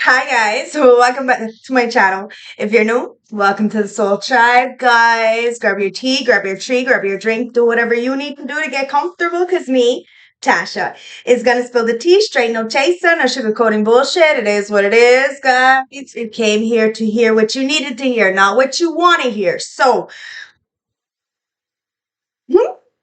Hi guys, welcome back to my channel. If you're new, welcome to the Soul Tribe, guys. Grab your tea, grab your tree, grab your drink, do whatever you need to do to get comfortable, because me, Tasha, is gonna spill the tea straight, no chaser, no sugarcoating bullshit. It is what it is, guys. You came here to hear what you needed to hear, not what you want to hear. So,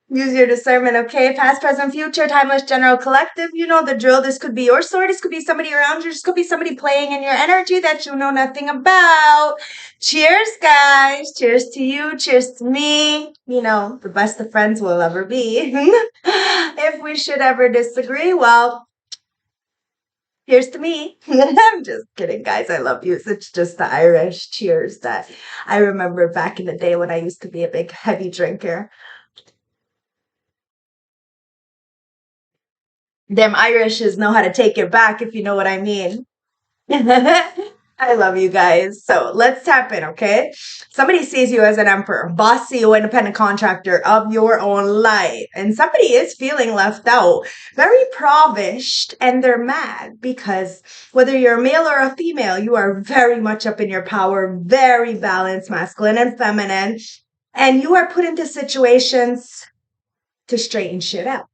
use your discernment, okay? Past, present, future, timeless, general, collective. You know the drill. This could be your story. This could be somebody around you. This could be somebody playing in your energy that you know nothing about. Cheers, guys. Cheers to you. Cheers to me. You know, the best of friends we'll ever be. If we should ever disagree, well, here's to me. I'm just kidding, guys. I love you. It's just the Irish cheers that I remember back in the day when I used to be a big, heavy drinker. Them Irishes know how to take it back, if you know what I mean. I love you guys. So let's tap in, okay? Somebody sees you as an emperor, boss, CEO, independent contractor of your own life. And somebody is feeling left out, very provinced, and they're mad because whether you're a male or a female, you are very much up in your power, very balanced, masculine and feminine. And you are put into situations to straighten shit out.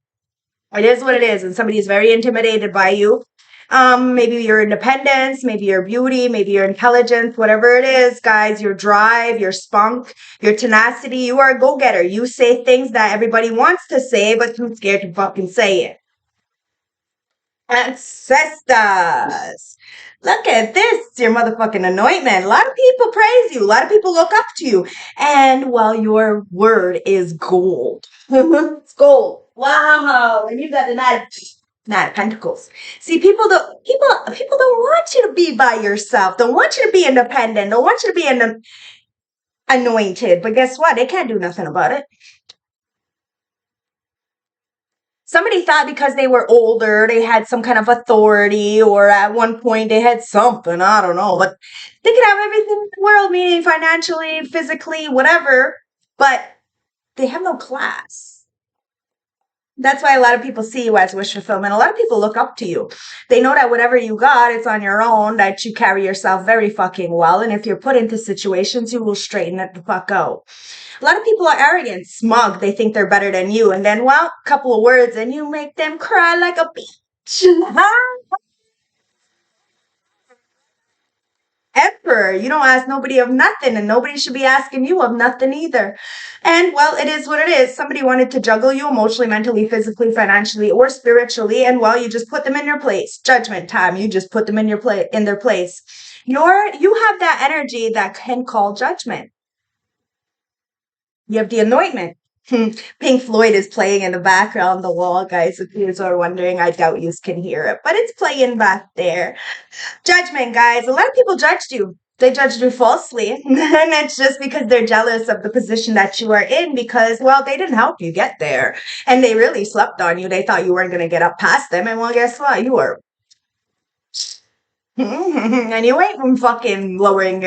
It is what it is, and somebody is very intimidated by you. Maybe your independence, maybe your beauty, maybe your intelligence, whatever it is, guys, your drive, your spunk, your tenacity. You are a go-getter. You say things that everybody wants to say, but too scared to fucking say it. Ancestors. Look at this, your motherfucking anointment. A lot of people praise you. A lot of people look up to you. And well, your word is gold. It's gold. Wow. And you got the Knight of Pentacles. See, people don't want you to be by yourself. Don't want you to be independent. Don't want you to be anointed. But guess what? They can't do nothing about it. Somebody thought because they were older, they had some kind of authority, or at one point they had something, I don't know, but they could have everything in the world, meaning financially, physically, whatever, but they have no class. That's why a lot of people see you as wish fulfillment. A lot of people look up to you. They know that whatever you got, it's on your own, that you carry yourself very fucking well. And if you're put into situations, you will straighten it the fuck out. A lot of people are arrogant, smug. They think they're better than you. And then, well, a couple of words and you make them cry like a bitch. Emperor, you don't ask nobody of nothing, and nobody should be asking you of nothing either. And well, it is what it is. Somebody wanted to juggle you emotionally, mentally, physically, financially, or spiritually, and well, you just put them in your place. Judgment time. You just put them in their place. You have that energy that can call judgment. You have the anointment. Pink Floyd is playing in the background, the wall, guys. If you are wondering, I doubt you can hear it, but it's playing back there. Judgment, guys. A lot of people judged you. They judged you falsely. And it's just because they're jealous of the position that you are in because, well, they didn't help you get there. And they really slept on you. They thought you weren't going to get up past them. And well, guess what? You were. And you ain't fucking lowering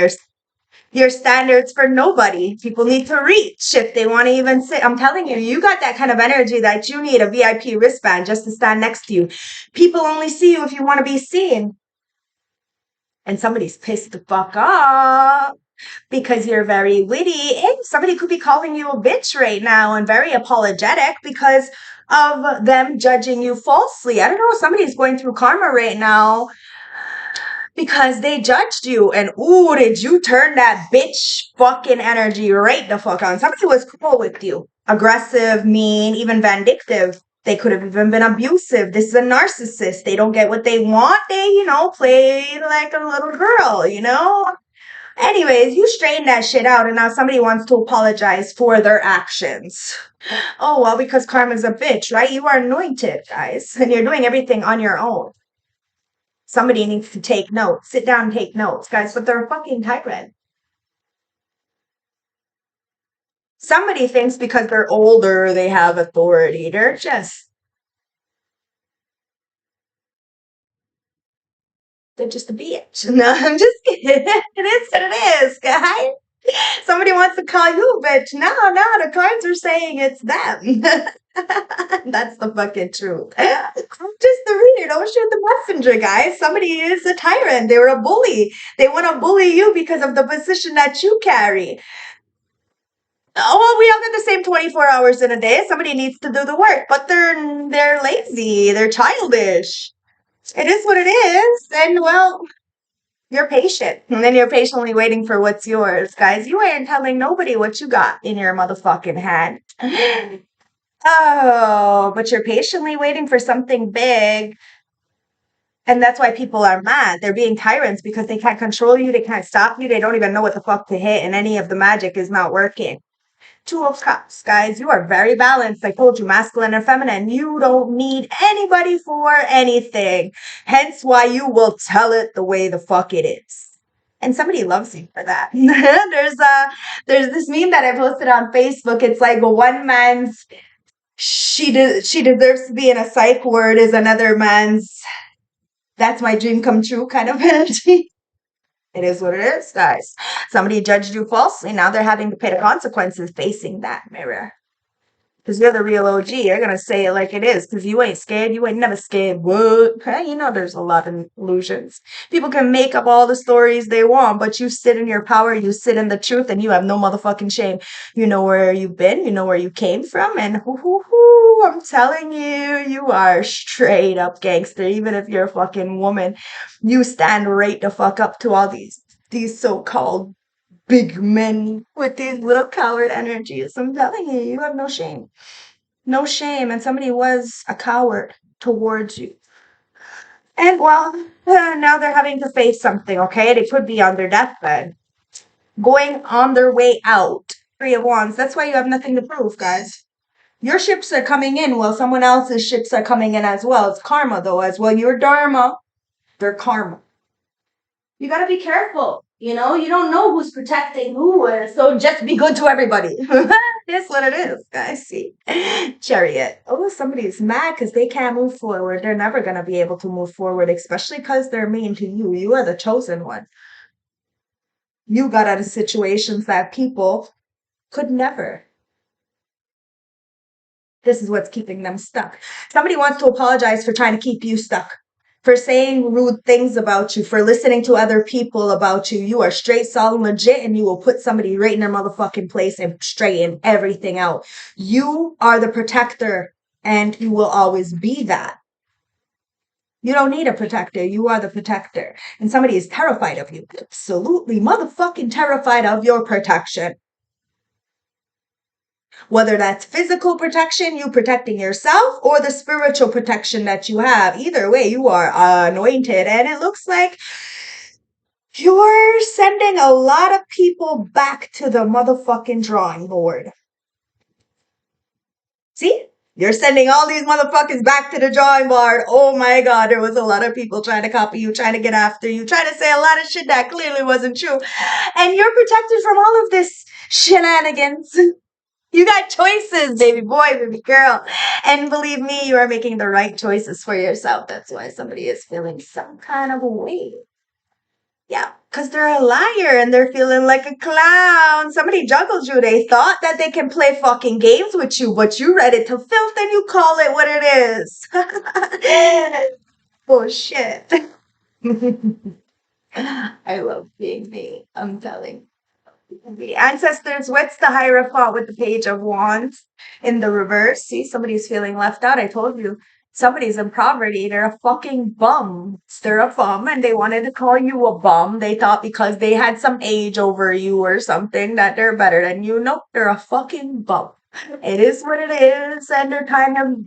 your standards for nobody. People need to reach if they want to even sit. I'm telling you, you got that kind of energy that you need a VIP wristband just to stand next to you. People only see you if you want to be seen. And somebody's pissed the fuck off because you're very witty. And somebody could be calling you a bitch right now and very apologetic because of them judging you falsely. I don't know. Somebody's going through karma right now because they judged you, and ooh, did you turn that bitch fucking energy right the fuck on. Somebody was cool with you. Aggressive, mean, even vindictive. They could have even been abusive. This is a narcissist. They don't get what they want. They, play like a little girl, Anyways, you straighten that shit out, and now somebody wants to apologize for their actions. Oh, well, because karma's a bitch, right? You are anointed, guys, and you're doing everything on your own. Somebody needs to take notes. Sit down and take notes, guys, but they're a fucking tyrant. Somebody thinks because they're older, they have authority. They're just a bitch. No, I'm just kidding. It is what it is, guys. Somebody wants to call you a bitch. No, the cards are saying it's them. That's the fucking truth. I'm just the reader. Don't shoot the messenger, guys. Somebody is a tyrant. They were a bully. They want to bully you because of the position that you carry. Oh, well, we all get the same 24 hours in a day. Somebody needs to do the work, but they're lazy. They're childish. It is what it is. And well, you're patient. And then you're patiently waiting for what's yours, guys. You ain't telling nobody what you got in your motherfucking hand. Oh, but you're patiently waiting for something big. And that's why people are mad. They're being tyrants because they can't control you. They can't stop you. They don't even know what the fuck to hit. And any of the magic is not working. Two of Cups, guys. You are very balanced. I told you, masculine and feminine. You don't need anybody for anything. Hence why you will tell it the way the fuck it is. And somebody loves you for that. There's this meme that I posted on Facebook. It's like one man's she deserves to be in a psych ward is another man's that's my dream come true kind of energy. It is what it is, guys. Somebody judged you falsely. Now they're having to pay the consequences facing that mirror. Because you're the real OG. You're going to say it like it is. Because you ain't scared. You ain't never scared. What? Okay? You know there's a lot of illusions. People can make up all the stories they want, but you sit in your power. You sit in the truth, and you have no motherfucking shame. You know where you've been. You know where you came from. And I'm telling you, you are straight up gangster. Even if you're a fucking woman, you stand right the fuck up to all these so-called big men with these little coward energies. I'm telling you, you have no shame. No shame. And somebody was a coward towards you. And well, now they're having to face something, okay? They could be on their deathbed. Going on their way out. Three of Wands. That's why you have nothing to prove, guys. Your ships are coming in while someone else's ships are coming in as well. It's karma, though, as well. Your Dharma, their karma. You got to be careful. You know, you don't know who's protecting who, so just be good to everybody. That's what it is, guys. See, Chariot. Oh, somebody's mad because they can't move forward. They're never going to be able to move forward, especially because they're mean to you. You are the chosen one. You got out of situations that people could never. This is what's keeping them stuck. Somebody wants to apologize for trying to keep you stuck, for saying rude things about you, for listening to other people about you. You are straight, solid, legit, and you will put somebody right in their motherfucking place and straighten everything out. You are the protector, and you will always be that. You don't need a protector. You are the protector. And somebody is terrified of you. Absolutely motherfucking terrified of your protection. Whether that's physical protection, you protecting yourself, or the spiritual protection that you have. Either way, you are anointed. And it looks like you're sending a lot of people back to the motherfucking drawing board. See? You're sending all these motherfuckers back to the drawing board. Oh my God, there was a lot of people trying to copy you, trying to get after you, trying to say a lot of shit that clearly wasn't true. And you're protected from all of this shenanigans. You got choices, baby boy, baby girl. And believe me, you are making the right choices for yourself. That's why somebody is feeling some kind of a way. Yeah, because they're a liar and they're feeling like a clown. Somebody juggled you. They thought that they can play fucking games with you, but you read it to filth and you call it what it is. Bullshit. I love being me. I'm telling the ancestors. What's the Hierophant with the Page of Wands in the reverse? See, somebody's feeling left out. I told you. Somebody's in poverty. They're a fucking bum. They're a bum, and they wanted to call you a bum. They thought because they had some age over you or something that they're better than you. Nope, they're a fucking bum. It is what it is, and they're kind of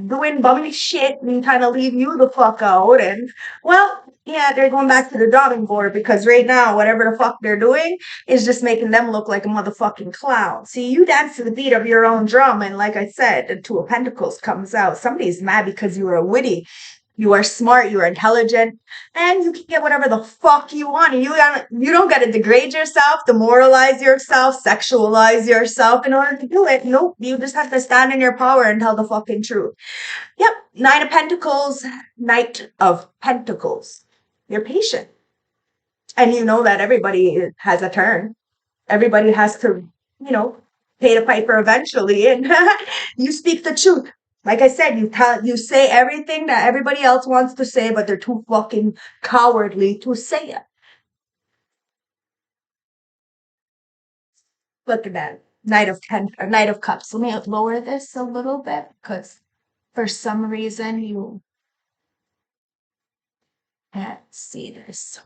doing bummy shit and trying to leave you the fuck out. And well, yeah, they're going back to the drawing board because right now, whatever the fuck they're doing is just making them look like a motherfucking clown. See, you dance to the beat of your own drum, and like I said, the Two of Pentacles comes out. Somebody's mad because you are witty. You are smart, you are intelligent, and you can get whatever the fuck you want. You don't got to degrade yourself, demoralize yourself, sexualize yourself in order to do it. Nope, you just have to stand in your power and tell the fucking truth. Yep, Nine of Pentacles, Knight of Pentacles. You're patient. And you know that everybody has a turn. Everybody has to, pay the piper eventually, and you speak the truth. Like I said, you say everything that everybody else wants to say, but they're too fucking cowardly to say it. Look at that. Knight of Cups. Let me lower this a little bit because for some reason you can't see this.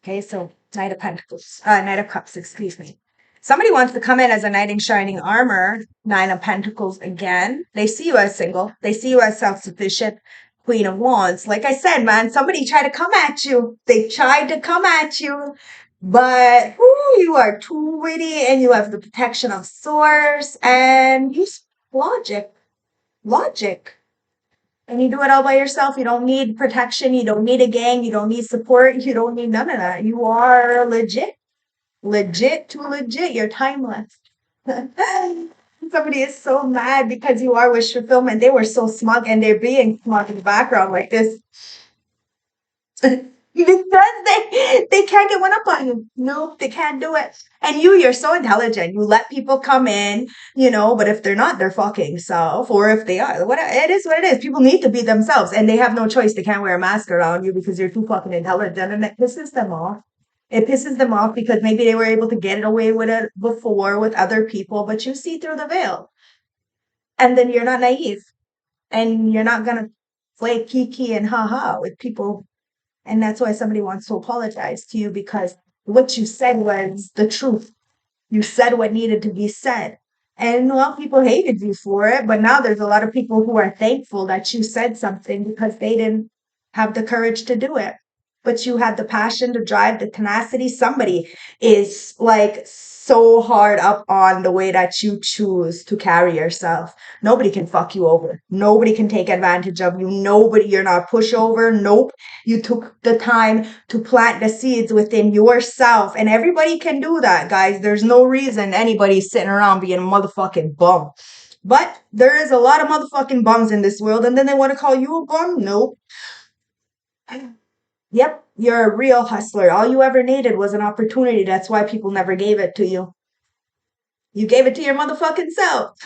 Okay, so Knight of Cups, excuse me. Somebody wants to come in as a knight in shining armor, Nine of Pentacles again. They see you as single. They see you as self-sufficient, Queen of Wands. Like I said, man, somebody tried to come at you. They tried to come at you, but you are too witty and you have the protection of Source and use logic. Logic. And you do it all by yourself. You don't need protection. You don't need a gang. You don't need support. You don't need none of that. You are legit. Legit to legit. You're timeless. Somebody is so mad because you are wish fulfillment. They were so smug and they're being smug in the background like this. Because they can't get one up on you. No, they can't do it. And you're so intelligent. You let people come in, but if they're not their fucking self, or if they are, it is what it is. People need to be themselves, and they have no choice. They can't wear a mask around you because you're too fucking intelligent, and it pisses them off. It pisses them off because maybe they were able to get it away with it before with other people, but you see through the veil. And then you're not naive, and you're not gonna play kiki and haha with people, and that's why somebody wants to apologize to you because what you said was the truth. You said what needed to be said. And well, people hated you for it, but now there's a lot of people who are thankful that you said something because they didn't have the courage to do it. But you had the passion, the drive, the tenacity. Somebody is like so hard up on the way that you choose to carry yourself. Nobody can fuck you over. Nobody can take advantage of you. You're not a pushover. Nope. You took the time to plant the seeds within yourself. And everybody can do that, guys. There's no reason anybody's sitting around being a motherfucking bum. But there is a lot of motherfucking bums in this world, and then they want to call you a bum? Nope. Yep, you're a real hustler. All you ever needed was an opportunity. That's why people never gave it to you. You gave it to your motherfucking self.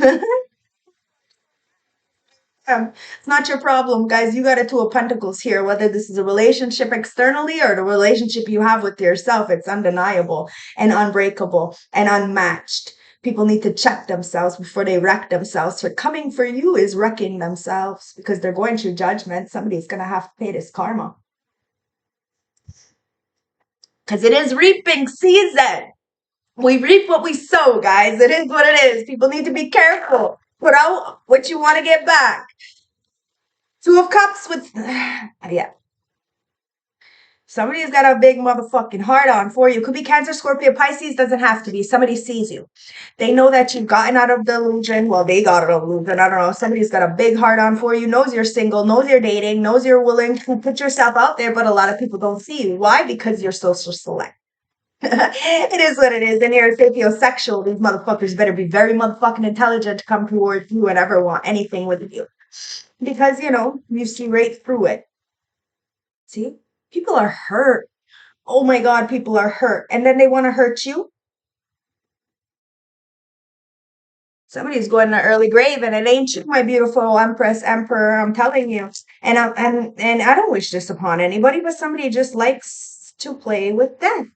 It's not your problem, guys. You got a Two of Pentacles here. Whether this is a relationship externally or the relationship you have with yourself, it's undeniable and unbreakable and unmatched. People need to check themselves before they wreck themselves. So coming for you is wrecking themselves because they're going through judgment. Somebody's going to have to pay this karma. Because it is reaping season. We reap what we sow, guys. It is what it is. People need to be careful. Put out what you want to get back. Two of Cups with, yeah. Somebody's got a big motherfucking heart on for you. Could be Cancer, Scorpio, Pisces. Doesn't have to be. Somebody sees you. They know that you've gotten out of the illusion. Well, they got out of the illusion. I don't know. Somebody's got a big heart on for you. Knows you're single. Knows you're dating. Knows you're willing to put yourself out there. But a lot of people don't see you. Why? Because you're social select. It is what it is. And you're sapiosexual. These motherfuckers better be very motherfucking intelligent to come towards you and ever want anything with you. Because, you see right through it. See? People are hurt. Oh my God, people are hurt. And then they want to hurt you. Somebody's going to early grave and it ain't you, my beautiful Empress, Emperor, I'm telling you. And I don't wish this upon anybody, but somebody just likes to play with death.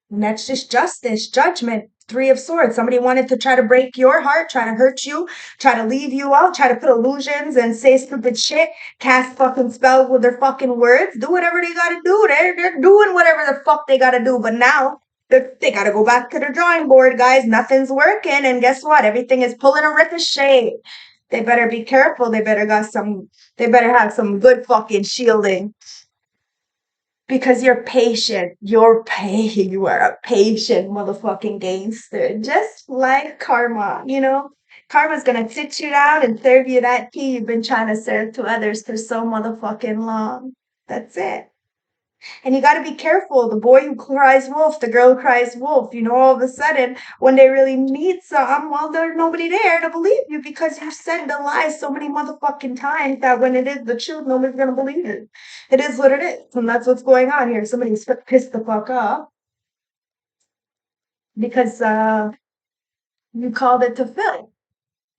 And that's just justice, judgment, Three of Swords. Somebody wanted to try to break your heart, try to hurt you, try to leave you out, try to put illusions and say stupid shit, cast fucking spells with their fucking words, do whatever they gotta do. They're doing whatever the fuck they gotta do. But now they gotta go back to the drawing board, guys. Nothing's working. And guess what? Everything is pulling a ricochet. They better be careful. They better have some good fucking shielding. Because you're patient. You are a patient motherfucking gangster. Just like karma, Karma's gonna sit you down and serve you that tea you've been trying to serve to others for so motherfucking long. That's it. And you gotta be careful. The boy who cries wolf, the girl who cries wolf, all of a sudden, when they really need some, well, there's nobody there to believe you because you said the lies so many motherfucking times that when it is the truth, nobody's gonna believe it. It is what it is. And that's what's going on here. Somebody's pissed the fuck off. because you called it to fill.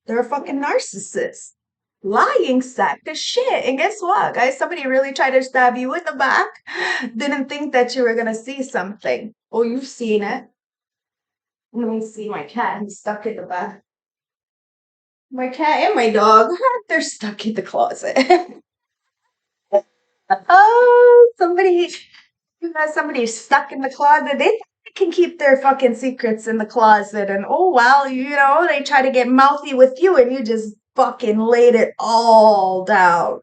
They're a fucking narcissist. Lying sack of shit. And guess what, guys? Somebody really tried to stab you in the back. Didn't think that you were gonna see something. Oh, you've seen it. Let me see my cat. He's stuck in the back. My cat and my dog, they're stuck in the closet. Oh, somebody stuck in the closet. They think they can keep their fucking secrets in the closet, and oh well, they try to get mouthy with you, and you just fucking laid it all down.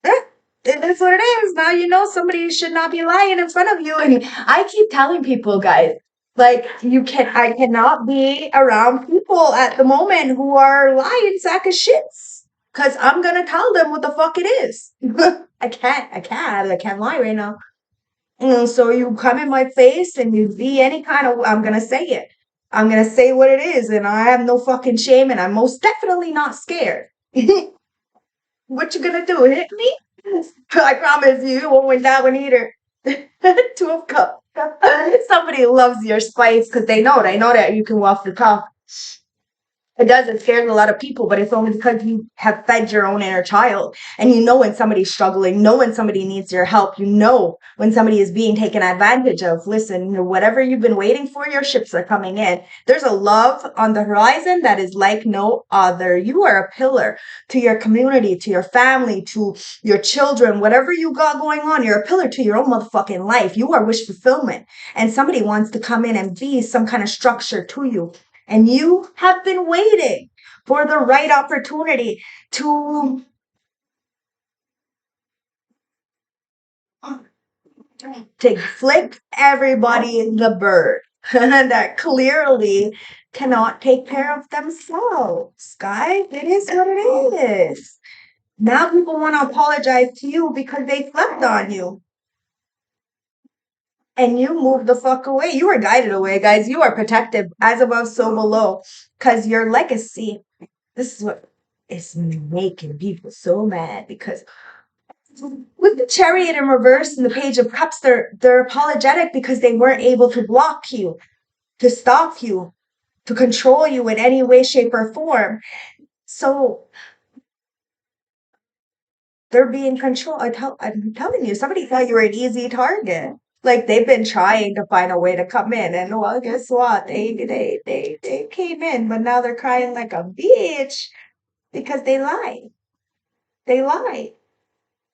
Eh, it is what it is. Now you know somebody should not be lying in front of you, and I keep telling people, guys, like I cannot be around people at the moment who are lying sack of shits, because I'm gonna tell them what the fuck it is. I can't lie right now. So you come in my face and you be any kind of, I'm gonna say it. I'm gonna say what it is, and I have no fucking shame, and I'm most definitely not scared. What you gonna do? Hit me? I promise you won't win that one either. Two of cups. Somebody loves your spice because they know that you can walk the talk. It does. It scares a lot of people, but it's only because you have fed your own inner child. And you know when somebody's struggling, know when somebody needs your help, you know when somebody is being taken advantage of. Listen, whatever you've been waiting for, your ships are coming in. There's a love on the horizon that is like no other. You are a pillar to your community, to your family, to your children, whatever you got going on. You're a pillar to your own motherfucking life. You are wish fulfillment. And somebody wants to come in and be some kind of structure to you. And you have been waiting for the right opportunity to flick everybody in the bird that clearly cannot take care of themselves. Guys, it is what it is. Now people want to apologize to you because they slept on you. And you moved the fuck away. You were guided away, guys. You are protected as above, so below. Because your legacy, this is what is making people so mad. Because with the chariot in reverse and the page of cups, they're apologetic because they weren't able to block you, to stop you, to control you in any way, shape, or form. So they're being controlled. I'm telling you, somebody thought you were an easy target. Like they've been trying to find a way to come in, and well, guess what? They came in, but now they're crying like a bitch because they lied. They lied.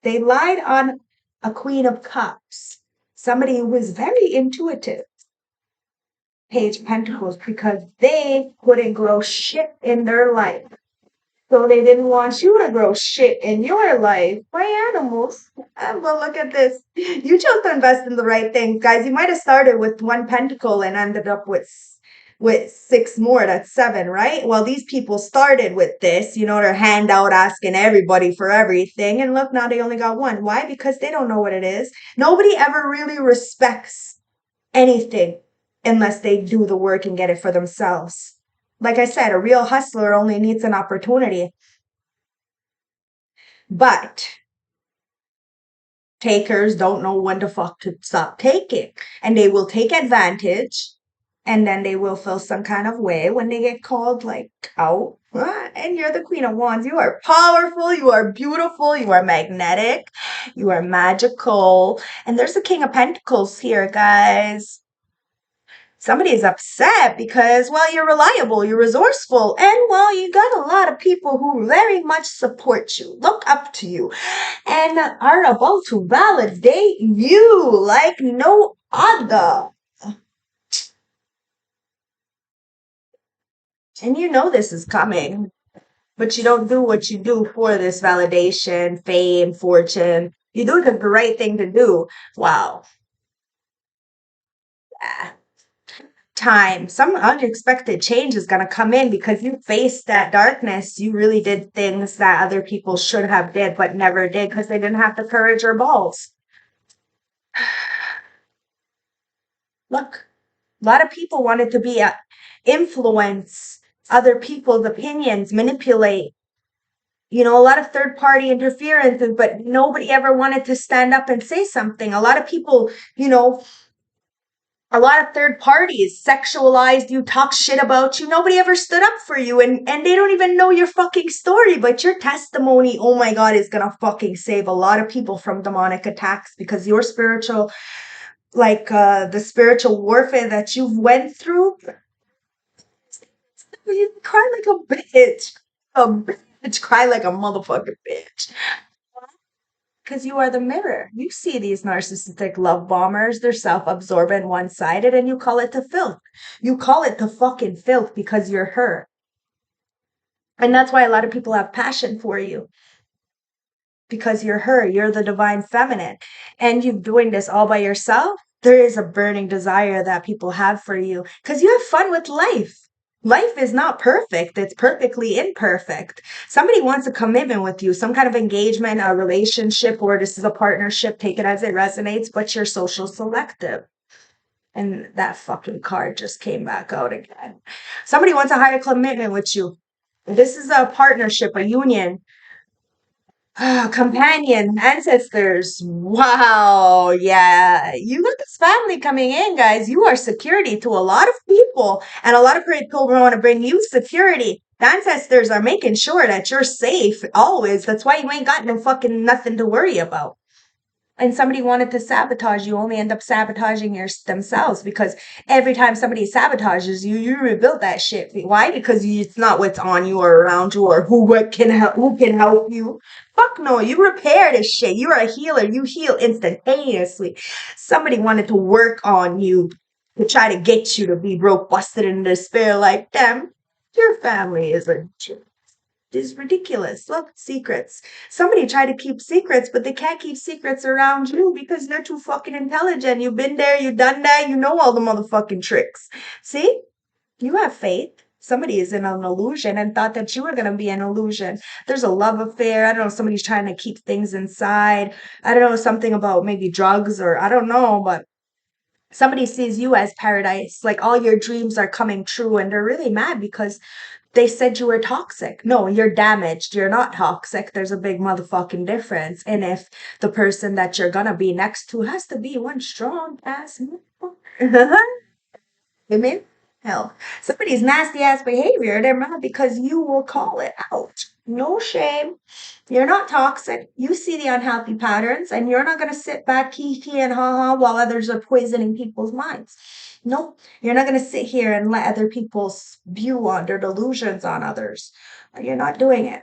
They lied on a Queen of Cups, somebody who was very intuitive. Page of Pentacles, because they couldn't grow shit in their life. So they didn't want you to grow shit in your life. Why animals? But look at this. You chose to invest in the right thing. Guys, you might have started with one pentacle and ended up with six more. That's seven, right? Well, these people started with this, their handout asking everybody for everything. And look, now they only got one. Why? Because they don't know what it is. Nobody ever really respects anything unless they do the work and get it for themselves. Like I said, a real hustler only needs an opportunity. But takers don't know when to fuck to stop taking. And they will take advantage, and then they will feel some kind of way when they get called like out. And you're the Queen of Wands. You are powerful. You are beautiful. You are magnetic. You are magical. And there's the King of Pentacles here, guys. Somebody is upset because, well, you're reliable, you're resourceful, and, well, you got a lot of people who very much support you, look up to you, and are about to validate you like no other. And you know this is coming, but you don't do what you do for this validation, fame, fortune. You do the right thing to do. Wow. Yeah. Time, some unexpected change is going to come in because you faced that darkness. You really did things that other people should have did but never did because they didn't have the courage or balls. Look, a lot of people wanted to be influence other people's opinions, manipulate, a lot of third party interferences, but nobody ever wanted to stand up and say something. A lot of people, A lot of third parties sexualized you, talk shit about you. Nobody ever stood up for you, and they don't even know your fucking story, but your testimony, oh my God, is gonna fucking save a lot of people from demonic attacks, because your spiritual, like the spiritual warfare that you've went through, you cry like a bitch. A bitch, cry like a motherfucking bitch. Because you are the mirror. You see these narcissistic love bombers, they're self absorbent, one sided, and you call it the filth. You call it the fucking filth because you're her. And that's why a lot of people have passion for you, because you're her. You're the divine feminine. And you're doing this all by yourself. There is a burning desire that people have for you because you have fun with life. Life is not perfect. It's perfectly imperfect. Somebody wants a commitment with you, some kind of engagement, a relationship, or this is a partnership, take it as it resonates, but you're social selective. And that fucking card just came back out again. Somebody wants a higher commitment with you. This is a partnership, a union. Companion, ancestors. Wow. Yeah. You got this family coming in, guys. You are security to a lot of people. And a lot of people want to bring you security. The ancestors are making sure that you're safe always. That's why you ain't got no fucking nothing to worry about. And somebody wanted to sabotage you, only end up sabotaging themselves, because every time somebody sabotages you, you rebuild that shit. Why? Because it's not what's on you or around you or who can help you. Fuck no, you repair this shit. You're a healer. You heal instantaneously. Somebody wanted to work on you to try to get you to be broke, busted, and despair like them. Your family is ridiculous. Look, secrets. Somebody tried to keep secrets, but they can't keep secrets around you because they're too fucking intelligent. You've been there, you've done that, you know all the motherfucking tricks. See? You have faith. Somebody is in an illusion and thought that you were going to be an illusion. There's a love affair. I don't know. Somebody's trying to keep things inside. I don't know. Something about maybe drugs, or I don't know, but somebody sees you as paradise. Like all your dreams are coming true, and they're really mad because they said you were toxic. No, you're damaged. You're not toxic. There's a big motherfucking difference. And if the person that you're gonna be next to has to be one strong ass motherfucker. Amen. Hell, somebody's nasty ass behavior, they're mad because you will call it out. No shame. You're not toxic. You see the unhealthy patterns, and you're not going to sit back, kiki, and ha ha while others are poisoning people's minds. Nope. You're not going to sit here and let other people spew on their delusions on others. You're not doing it.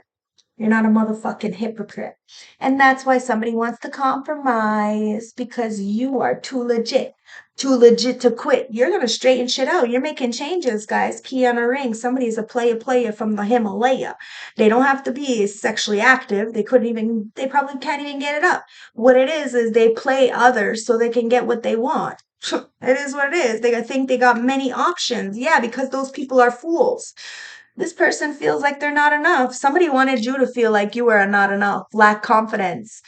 You're not a motherfucking hypocrite. And that's why somebody wants to compromise, because you are too legit to quit. You're going to straighten shit out. You're making changes, guys. Key on a ring. Somebody's a player from the Himalaya. They don't have to be sexually active. They probably can't even get it up. What it is they play others so they can get what they want. It is what it is. They think they got many options. Yeah, because those people are fools. This person feels like they're not enough. Somebody wanted you to feel like you were not enough, lack confidence.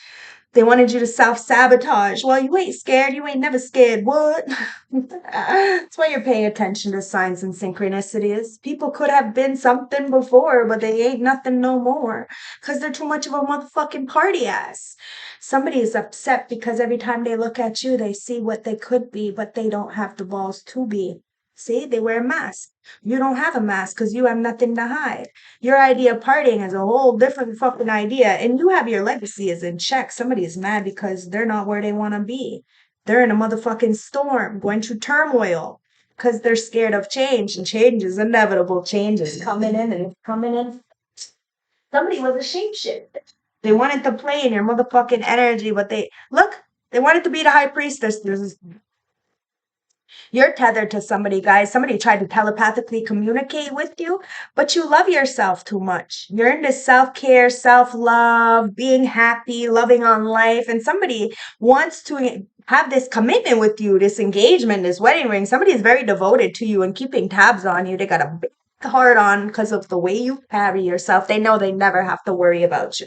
They wanted you to self-sabotage. Well, you ain't scared. You ain't never scared. What? That's why you're paying attention to signs and synchronicities. People could have been something before, but they ain't nothing no more because they're too much of a motherfucking party ass. Somebody is upset because every time they look at you, they see what they could be, but they don't have the balls to be. See, they wear a mask. You don't have a mask because you have nothing to hide. Your idea of partying is a whole different fucking idea, and you have your legacy is in check. Somebody is mad because they're not where they want to be. They're in a motherfucking storm, going through turmoil because they're scared of change, and change is inevitable. Change is coming in and it's coming in. Somebody was a shapeshifter. They wanted to play in your motherfucking energy, but they wanted to be the high priestess. You're tethered to somebody, guys. Somebody tried to telepathically communicate with you, but you love yourself too much. You're into self-care, self-love, being happy, loving on life, and somebody wants to have this commitment with you, this engagement, this wedding ring. Somebody is very devoted to you and keeping tabs on you. They got a big heart on because of the way you carry yourself. They know they never have to worry about you.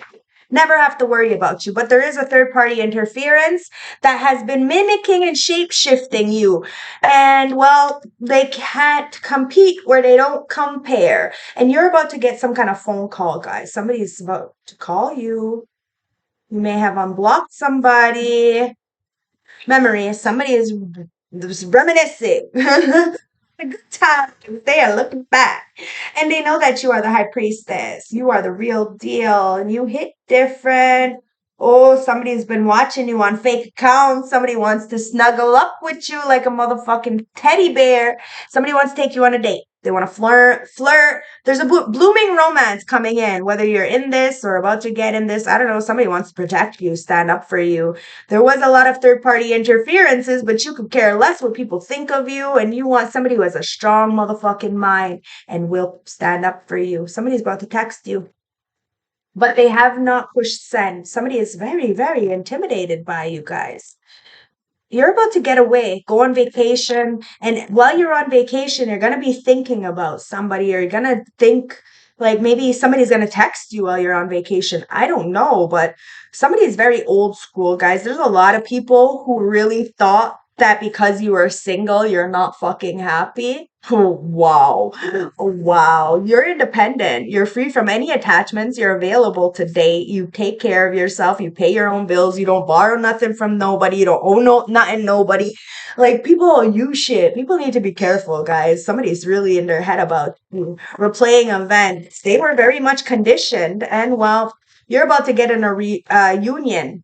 Never have to worry about you. But there is a third party interference that has been mimicking and shape shifting you. And well, they can't compete where they don't compare. And you're about to get some kind of phone call, guys. Somebody's about to call you. You may have unblocked somebody. Memory. Somebody is Just reminiscing. A good time. They are looking back. And they know that you are the high priestess. You are the real deal. And you hit different. Oh, somebody's been watching you on fake accounts. Somebody wants to snuggle up with you like a motherfucking teddy bear. Somebody wants to take you on a date. They want to flirt. There's a blooming romance coming in, whether you're in this or about to get in this. I don't know. Somebody wants to protect you, stand up for you. There was a lot of third party interferences, but you could care less what people think of you. And you want somebody who has a strong motherfucking mind and will stand up for you. Somebody's about to text you, but they have not pushed send. Somebody is very, very intimidated by you guys. You're about to get away, go on vacation. And while you're on vacation, you're going to be thinking about somebody, or you're going to think like maybe somebody's going to text you while you're on vacation. I don't know, but somebody is very old school, guys. There's a lot of people who really thought that because you were single, you're not fucking happy. Oh, wow. Oh, wow. You're independent. You're free from any attachments. You're available to date. You take care of yourself. You pay your own bills. You don't borrow nothing from nobody. You don't owe nothing nobody. Like, people owe you shit. People need to be careful, guys. Somebody's really in their head about you. Replaying events. They were very much conditioned. And, well, you're about to get in a union.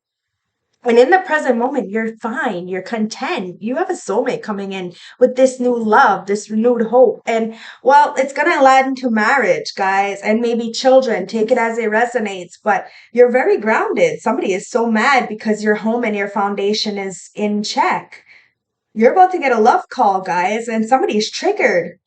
And in the present moment, you're fine. You're content. You have a soulmate coming in with this new love, this renewed hope. And well, it's going to lead into marriage, guys, and maybe children. Take it as it resonates. But you're very grounded. Somebody is so mad because your home and your foundation is in check. You're about to get a love call, guys, and somebody's triggered.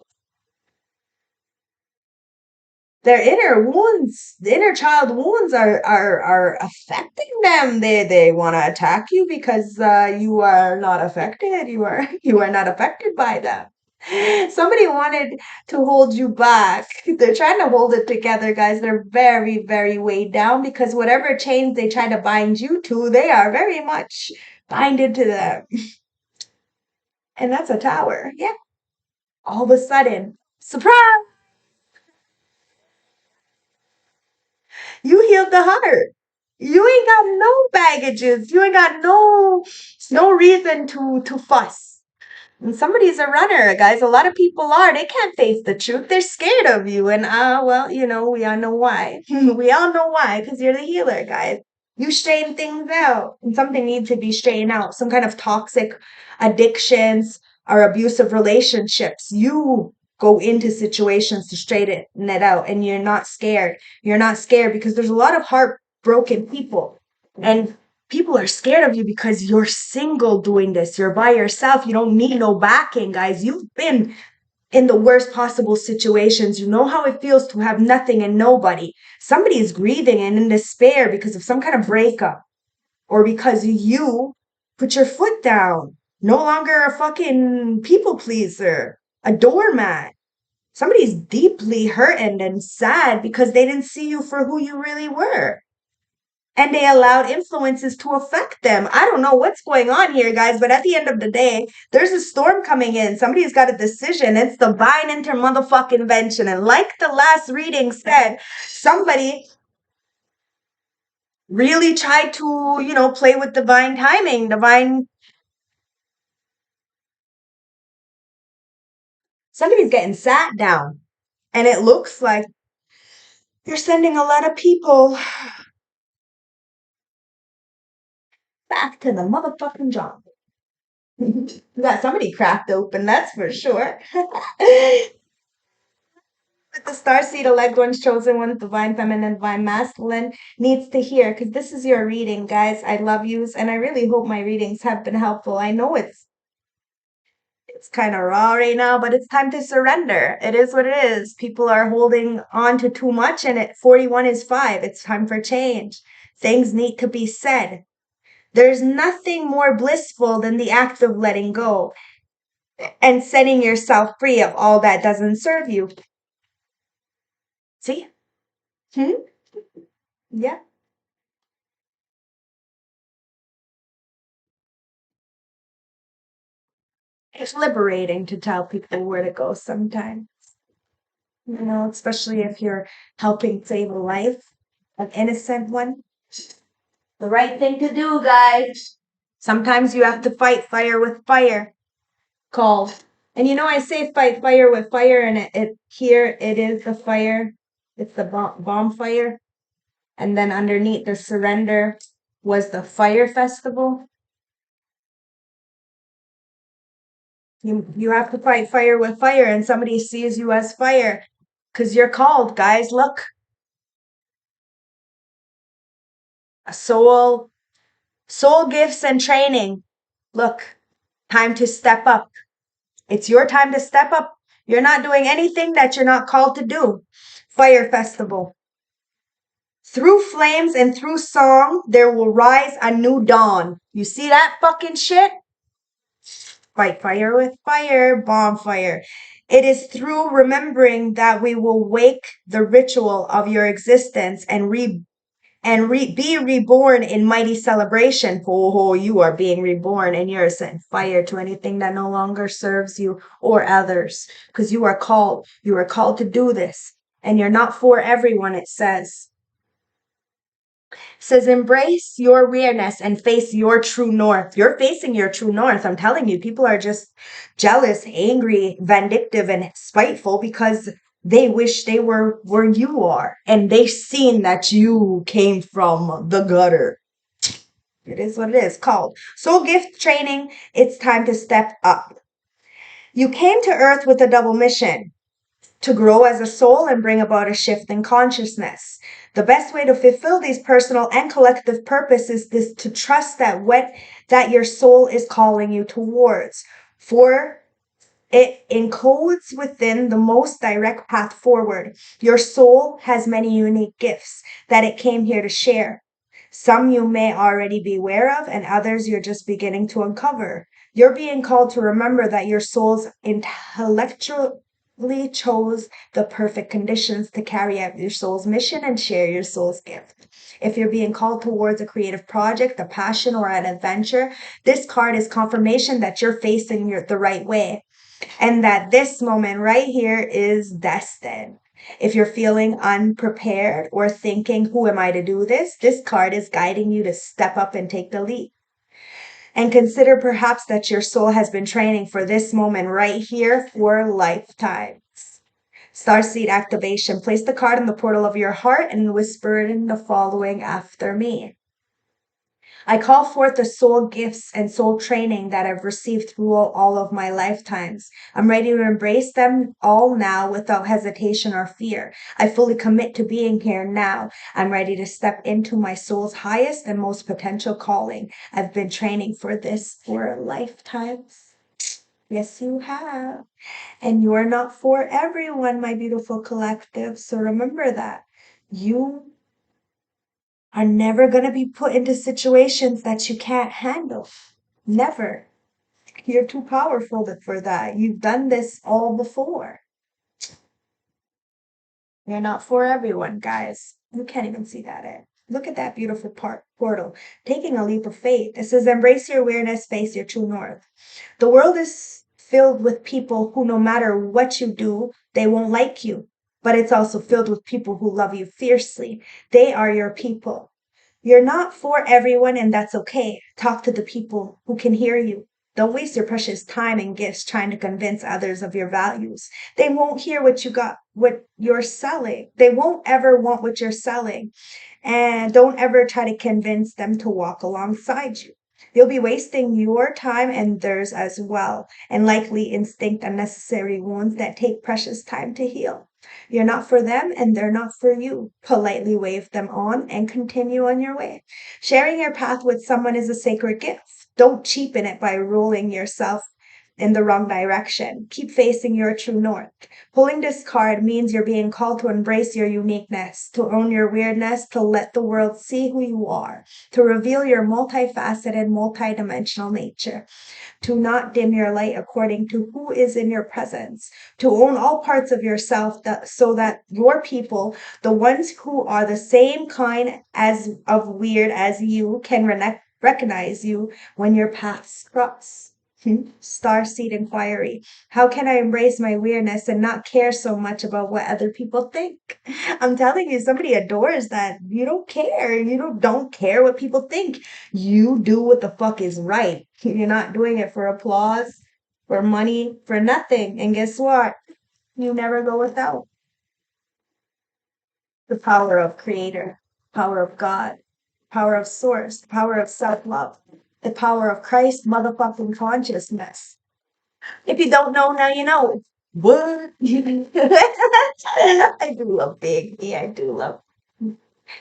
Their inner wounds, the inner child wounds are affecting them. They want to attack you because you are not affected. You are not affected by them. Somebody wanted to hold you back. They're trying to hold it together, guys. They're very, very weighed down because whatever chains they try to bind you to, they are very much binded to them. And that's a tower. Yeah. All of a sudden, surprise! You healed the heart. You ain't got no baggages. You ain't got no reason to fuss. And somebody's a runner, guys. A lot of people are. They can't face the truth. They're scared of you. And well, we all know why. We all know why, because you're the healer, guys. You straighten things out. And something needs to be straightened out. Some kind of toxic addictions or abusive relationships. You go into situations to straighten it out, and you're not scared. You're not scared because there's a lot of heartbroken people. And people are scared of you because you're single doing this. You're by yourself. You don't need no backing, guys. You've been in the worst possible situations. You know how it feels to have nothing and nobody. Somebody is grieving and in despair because of some kind of breakup, or because you put your foot down. No longer a fucking people pleaser, a doormat. Somebody's deeply hurting and sad because they didn't see you for who you really were. And they allowed influences to affect them. I don't know what's going on here, guys, but at the end of the day, there's a storm coming in. Somebody's got a decision. It's divine inter motherfucking invention. And like the last reading said, somebody really tried to, play with divine timing, somebody's getting sat down. And it looks like you're sending a lot of people back to the motherfucking job. Got somebody cracked open, that's for sure. With the star seed, elect ones, chosen ones, divine feminine, divine masculine needs to hear, because this is your reading, guys. I love yous, and I really hope my readings have been helpful. I know it's kind of raw right now, but it's time to surrender. It is what it is. People are holding on to too much, and at 41 is 5. It's time for change. Things need to be said. There's nothing more blissful than the act of letting go and setting yourself free of all that doesn't serve you. See? Hmm? Yeah. It's liberating to tell people where to go sometimes. Especially if you're helping save a life, an innocent one. The right thing to do, guys. Sometimes you have to fight fire with fire. called. And I say fight fire with fire, and it here it is the fire. It's the bomb fire. And then underneath the surrender was the fire festival. You have to fight fire with fire, and somebody sees you as fire because you're called, guys. Look, a soul gifts and training. Look, time to step up. It's your time to step up. You're not doing anything that you're not called to do. Fire festival. Through flames and through song, there will rise a new dawn. You see that fucking shit? Fight fire with fire, bonfire. It is through remembering that we will wake the ritual of your existence and be reborn in mighty celebration. Oh, you are being reborn, and you're setting fire to anything that no longer serves you or others, because you are called. You are called to do this, and you're not for everyone. It says embrace your awareness and face your true north. You're facing your true north. I'm telling you, people are just jealous, angry, vindictive, and spiteful because they wish they were where you are, and they've seen that you came from the gutter. It is what it is. Called soul gift training. It's time to step up. You came to earth with a double mission: to grow as a soul and bring about a shift in consciousness. The best way to fulfill these personal and collective purposes is to trust that your soul is calling you towards. For it encodes within the most direct path forward. Your soul has many unique gifts that it came here to share. Some you may already be aware of, and others you're just beginning to uncover. You're being called to remember that your soul's intellectually chose the perfect conditions to carry out your soul's mission and share your soul's gift. If you're being called towards a creative project, a passion, or an adventure, this card is confirmation that you're facing the right way, and that this moment right here is destined. If you're feeling unprepared or thinking, who am I to do this? This card is guiding you to step up and take the leap. And consider perhaps that your soul has been training for this moment right here for lifetimes. Starseed activation. Place the card in the portal of your heart and whisper it in the following after me. I call forth the soul gifts and soul training that I've received through all of my lifetimes. I'm ready to embrace them all now without hesitation or fear. I fully commit to being here now. I'm ready to step into my soul's highest and most potential calling. I've been training for this for lifetimes. Yes, you have. And you're not for everyone, my beautiful collective. So remember that. You are never going to be put into situations that you can't handle. Never. You're too powerful for that. You've done this all before. You're not for everyone, guys. You can't even see that in. Look at that beautiful portal. Taking a leap of faith. It says, embrace your awareness, face your true north. The world is filled with people who, no matter what you do, they won't like you. But it's also filled with people who love you fiercely. They are your people. You're not for everyone, and that's okay. Talk to the people who can hear you. Don't waste your precious time and gifts trying to convince others of your values. They won't hear what you're selling. They won't ever want what you're selling. And don't ever try to convince them to walk alongside you. You'll be wasting your time and theirs as well, and likely instinct unnecessary wounds that take precious time to heal. You're not for them and they're not for you. Politely wave them on and continue on your way. Sharing your path with someone is a sacred gift. Don't cheapen it by rolling yourself in the wrong direction. Keep facing your true north. Pulling this card means you're being called to embrace your uniqueness, to own your weirdness, to let the world see who you are, to reveal your multifaceted, multidimensional nature, to not dim your light according to who is in your presence, to own all parts of yourself so that your people, the ones who are the same kind of weird as you, can recognize you when your paths cross. Starseed inquiry. How can I embrace my weirdness and not care so much about what other people think? I'm telling you, somebody adores that. You don't care. You don't care what people think. You do what the fuck is right. You're not doing it for applause. for money, for nothing. And guess what? You never go without the power of Creator, power of God, power of Source, power of self-love, the power of Christ motherfucking consciousness. If you don't know, now you know. What? I do love Big E. I do love.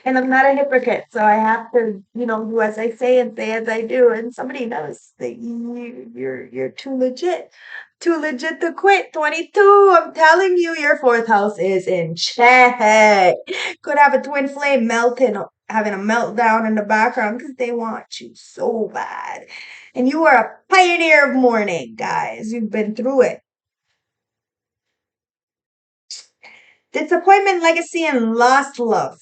And I'm not a hypocrite, so I have to, do as I say and say as I do. And somebody knows that you're too legit to quit. 22. I'm telling you, your fourth house is in check. Could have a twin flame having a meltdown in the background because they want you so bad. And you are a pioneer of mourning, guys. You've been through it. Disappointment, legacy, and lost love.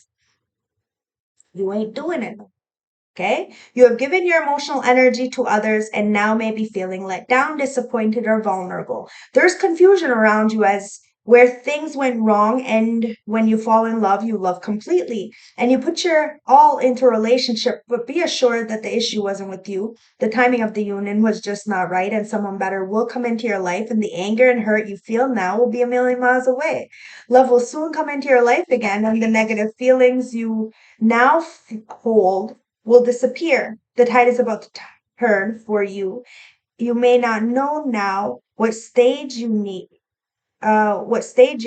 You ain't doing it. Okay? You have given your emotional energy to others and now may be feeling let down, disappointed, or vulnerable. There's confusion around you as where things went wrong, and when you fall in love, you love completely. And you put your all into a relationship, but be assured that the issue wasn't with you. The timing of the union was just not right, and someone better will come into your life, and the anger and hurt you feel now will be a million miles away. Love will soon come into your life again, and the negative feelings you now hold will disappear. The tide is about to turn for you. You may not know now what stage you're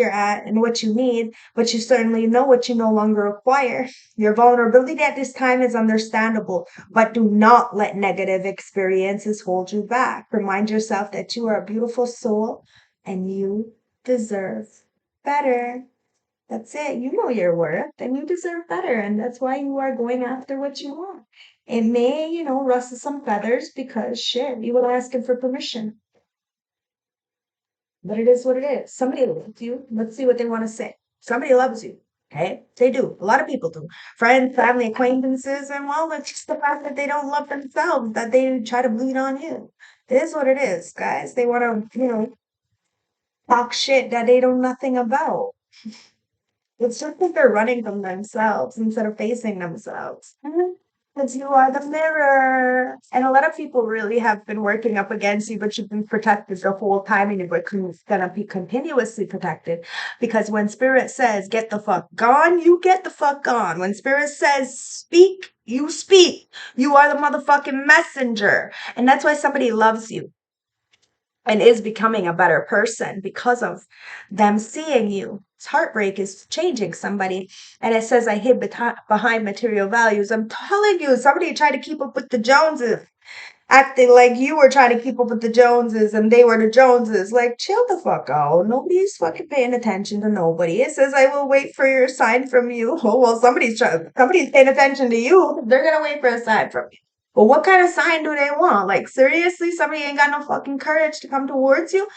at and what you need, but you certainly know what you no longer require. Your vulnerability at this time is understandable, but do not let negative experiences hold you back. Remind yourself that you are a beautiful soul and you deserve better. That's it. You know your worth and you deserve better. And that's why you are going after what you want. It may, rustle some feathers because shit, you were asking for permission. But it is what it is. Somebody loves you. Let's see what they want to say. Somebody loves you. Okay? They do. A lot of people do. Friends, family, acquaintances, and well, it's just the fact that they don't love themselves, that they try to bleed on you. It is what it is, guys. They want to, talk shit that they know nothing about. It's just that they're running from themselves instead of facing themselves. Because you are the mirror. And a lot of people really have been working up against you, but you've been protected the whole time and you're going to be continuously protected. Because when spirit says, get the fuck gone, you get the fuck gone. When spirit says, speak, you speak. You are the motherfucking messenger. And that's why somebody loves you and is becoming a better person because of them seeing you. Heartbreak is changing somebody. And it says, I hid behind material values. I'm telling you, somebody tried to keep up with the Joneses, acting like you were trying to keep up with the Joneses and they were the Joneses. Like, chill the fuck out. Nobody's fucking paying attention to nobody. It says, I will wait for your sign from you. Oh, well, somebody's paying attention to you. They're going to wait for a sign from you. But what kind of sign do they want? Like, seriously, somebody ain't got no fucking courage to come towards you?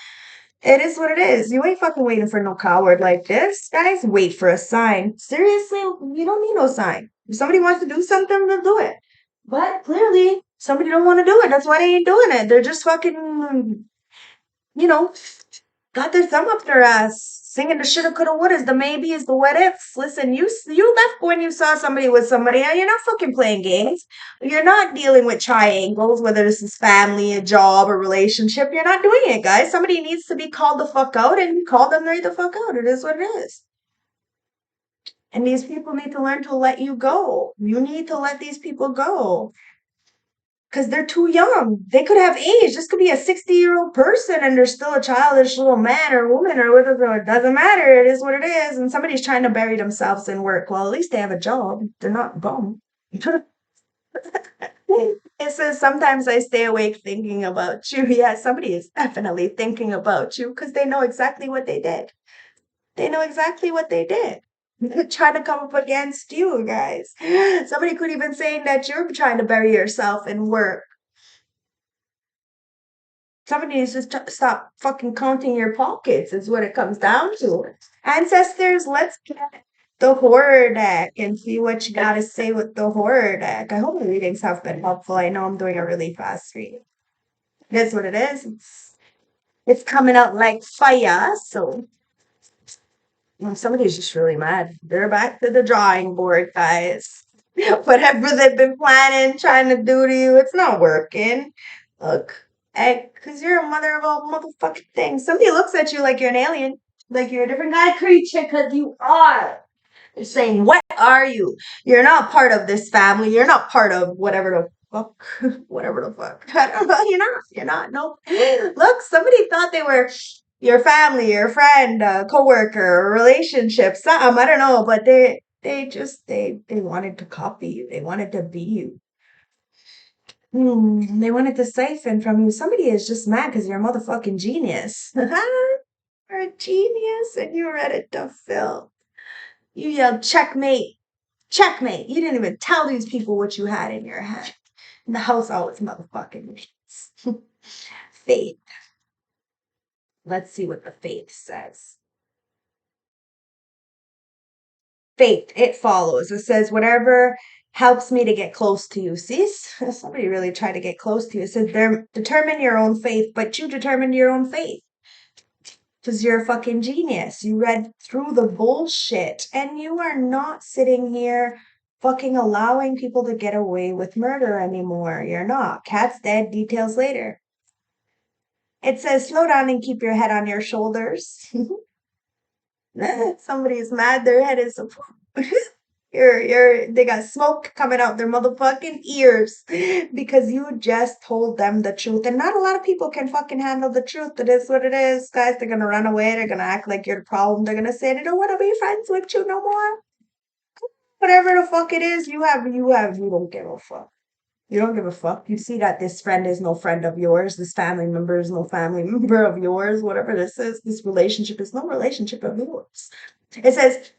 It is what it is. You ain't fucking waiting for no coward like this. Guys, wait for a sign. Seriously, you don't need no sign. If somebody wants to do something, they'll do it. But clearly, somebody don't want to do it. That's why they ain't doing it. They're just fucking, you know, got their thumb up their ass, singing the shoulda, coulda, wouldas, the maybes, the what ifs. Listen, you left when you saw somebody with somebody, and you're not fucking playing games. You're not dealing with triangles, whether this is family, a job, a relationship. You're not doing it, guys. Somebody needs to be called the fuck out, and you call them right the fuck out. It is what it is. And these people need to learn to let you go. You need to let these people go. Because they're too young. They could have age. This could be a 60-year-old person and they're still a childish little man or woman or whatever. It doesn't matter. It is what it is. And somebody's trying to bury themselves in work. Well, at least they have a job. They're not bum. It says, sometimes I stay awake thinking about you. Yeah, somebody is definitely thinking about you because they know exactly what they did. They know exactly what they did. Trying to come up against you guys. Somebody could even say that you're trying to bury yourself in work. Somebody needs to stop fucking counting your pockets, is what it comes down to. Ancestors, let's get the horror deck and see what you got to say with the horror deck. I hope the readings have been helpful. I know I'm doing a really fast read. It is what it is. It's coming out like fire. So somebody's just really mad. They're back to the drawing board, guys. Whatever they've been planning, trying to do to you, it's not working. Look. Because you're a mother of all motherfucking things. Somebody looks at you like you're an alien, like you're a different kind of creature, because you are. They're saying, what are you? You're not part of this family. You're not part of whatever the fuck. Whatever the fuck. I don't know. You're not. You're not. Nope. Look, somebody thought they were your family, your friend, coworker, relationship, something. I don't know, but they wanted to copy you. They wanted to be you. They wanted to siphon from you. Somebody is just mad because you're a motherfucking genius. You're a genius and you're ready to fill. You yelled checkmate, checkmate. You didn't even tell these people what you had in your hand. And the house always motherfucking wins. Faith. Let's see what the faith says. Faith, it follows. It says, whatever helps me to get close to you. See, somebody really tried to get close to you. It says, determine your own faith, but you determined your own faith. Because you're a fucking genius. You read through the bullshit. And you are not sitting here fucking allowing people to get away with murder anymore. You're not. Cat's dead, details later. It says, slow down and keep your head on your shoulders. Somebody's mad, their head is they got smoke coming out their motherfucking ears because you just told them the truth. And not a lot of people can fucking handle the truth. It is what it is, guys. They're gonna run away. They're gonna act like you're the problem. They're gonna say they don't want to be friends with you no more. Whatever the fuck it is, you don't give a fuck. You don't give a fuck. You see that this friend is no friend of yours. This family member is no family member of yours. Whatever this is, this relationship is no relationship of yours. It says,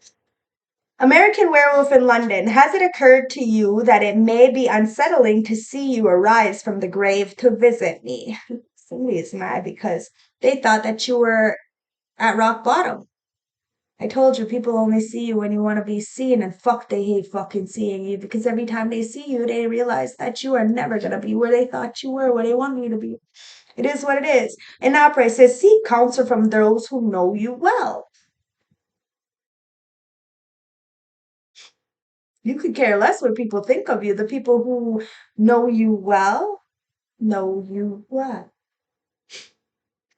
American Werewolf in London, has it occurred to you that it may be unsettling to see you arise from the grave to visit me? Somebody is mad because they thought that you were at rock bottom. I told you people only see you when you want to be seen, and fuck, they hate fucking seeing you because every time they see you, they realize that you are never going to be where they thought you were, where they want you to be. It is what it is. In opera, it says, seek counsel from those who know you well. You could care less what people think of you. The people who know you well know you well.